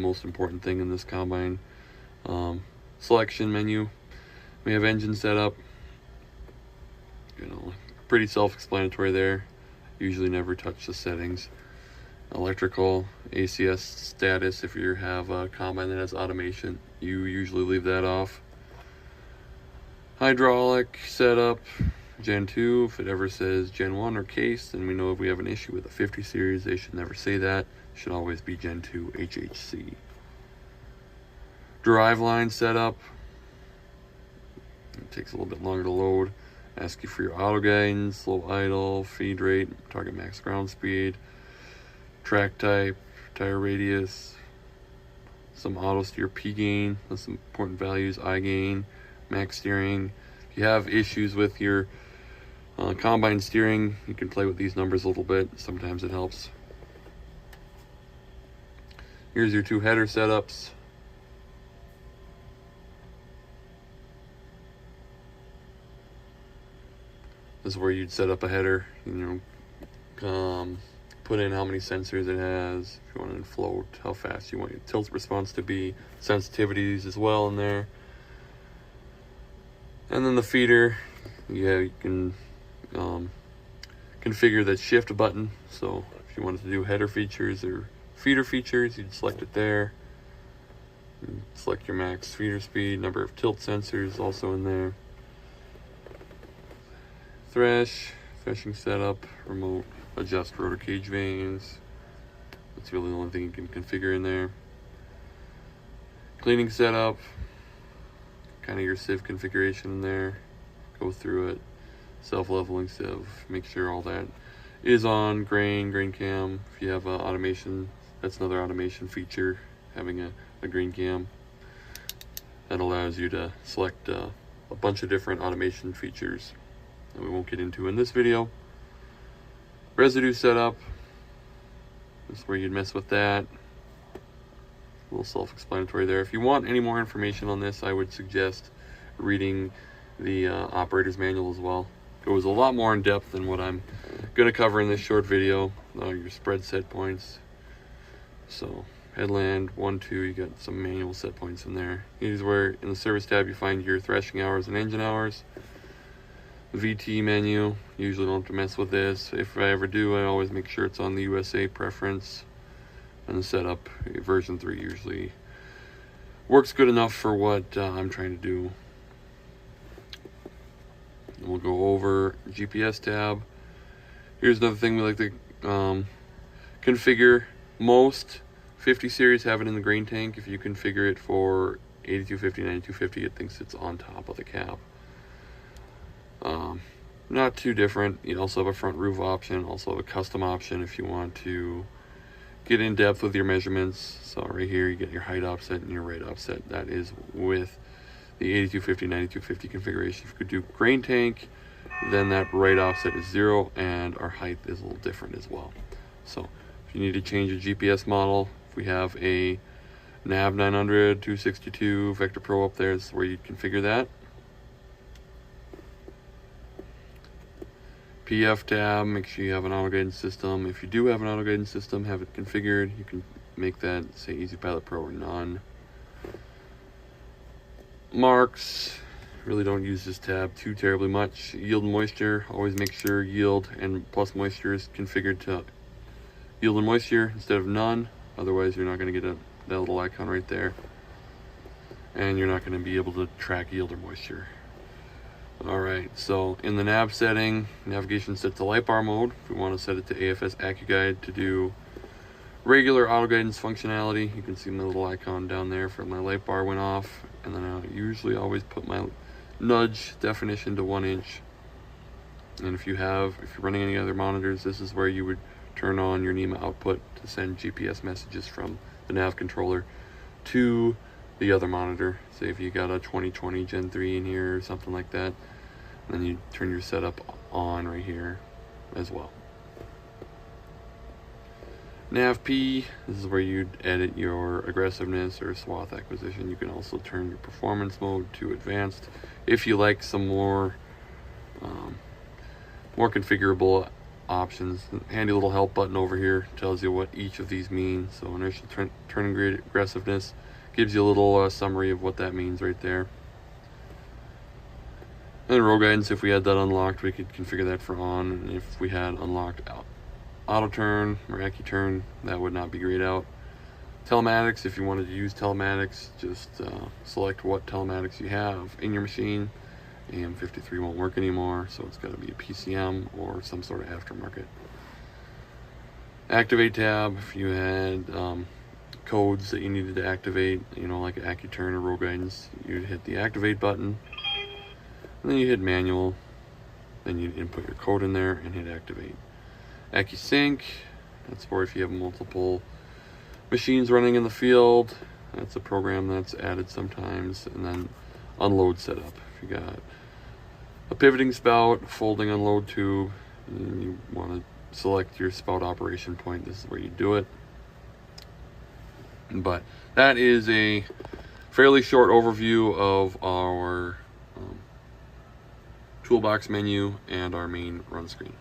most important thing in this combine. Selection menu, we have engine setup, pretty self-explanatory there. Usually never touch the settings. Electrical, ACS status, if you have a combine that has automation, you usually leave that off. Hydraulic setup, Gen 2, if it ever says Gen 1 or case, then we know if we have an issue with a 50 series, they should never say that. It should always be Gen 2 HHC. Drive line setup, it takes a little bit longer to load. Ask you for your auto guidance, low idle, feed rate, target max ground speed, track type, tire radius, some auto steer P gain, that's some important values, I gain, max steering. If you have issues with your combine steering, you can play with these numbers a little bit. Sometimes it helps. Here's your two header setups. This is where you'd set up a header, put in how many sensors it has, if you want to float, how fast you want your tilt response to be, sensitivities as well in there. And then the feeder, you can configure that shift button. So if you wanted to do header features or feeder features, you'd select it there. And select your max feeder speed, number of tilt sensors also in there. Threshing setup, remote adjust rotor cage vanes. That's really the only thing you can configure in there. Cleaning setup, kind of your sieve configuration in there. Go through it. Self-leveling sieve, make sure all that is on. Grain cam. If you have automation, that's another automation feature, having a grain cam. That allows you to select a bunch of different automation features that we won't get into in this video. Residue setup, this is where you'd mess with that. A little self-explanatory there. If you want any more information on this, I would suggest reading the operator's manual as well. It goes a lot more in depth than what I'm going to cover in this short video. Your spread set points. So headland 1, 2, you got some manual set points in there. Here's where in the service tab you find your threshing hours and engine hours. VT menu, usually don't have to mess with this. If I ever do, I always make sure it's on the USA preference. And the setup, version 3 usually works good enough for what I'm trying to do. And we'll go over GPS tab. Here's another thing we like to configure. Most 50 series have it in the grain tank. If you configure it for 8250, 9250, it thinks it's on top of the cab. Not too different. You also have a front roof option, also have a custom option if you want to get in depth with your measurements. So right here you get your height offset and your rate offset. That is with the 8250, 9250 configuration. If you could do grain tank, then that rate offset is 0 and our height is a little different as well. So if you need to change a GPS model, if we have a nav 900, 262, Vector Pro up there, is where you configure that. PF tab, make sure you have an auto guidance system. If you do have an auto guidance system, have it configured. You can make that say Easy Pilot Pro or none. Marks, really don't use this tab too terribly much. Yield and moisture, always make sure yield and plus moisture is configured to yield and moisture instead of none. Otherwise you're not going to get that little icon right there. And you're not going to be able to track yield or moisture. Alright, so in the nav setting, navigation set to light bar mode. If we want to set it to AFS AccuGuide to do regular auto guidance functionality, you can see my little icon down there for my light bar went off. And then I usually always put my nudge definition to 1 inch. And if you're running any other monitors, this is where you would turn on your NEMA output to send GPS messages from the nav controller to the other monitor. Say if you got a 2020 Gen 3 in here or something like that, then you turn your setup on right here as well. Nav P, this is where you'd edit your aggressiveness or swath acquisition. You can also turn your performance mode to advanced if you like some more configurable options. Handy little help button over here tells you what each of these mean. So inertial turning grade aggressiveness gives you a little summary of what that means right there. And row guidance, if we had that unlocked, we could configure that for on. And if we had unlocked auto turn or AccuTurn, that would not be grayed out. Telematics, if you wanted to use telematics, just select what telematics you have in your machine. AM53 won't work anymore, so it's got to be a PCM or some sort of aftermarket. Activate tab, if you had codes that you needed to activate, you know, like AccuTurn or row guidance, you'd hit the activate button, and then you hit manual, then you'd input your code in there and hit activate. AccuSync, that's for if you have multiple machines running in the field. That's a program that's added sometimes. And then unload setup, if you got a pivoting spout, folding unload tube, and you want to select your spout operation point, this is where you do it. But that is a fairly short overview of our toolbox menu and our main run screen.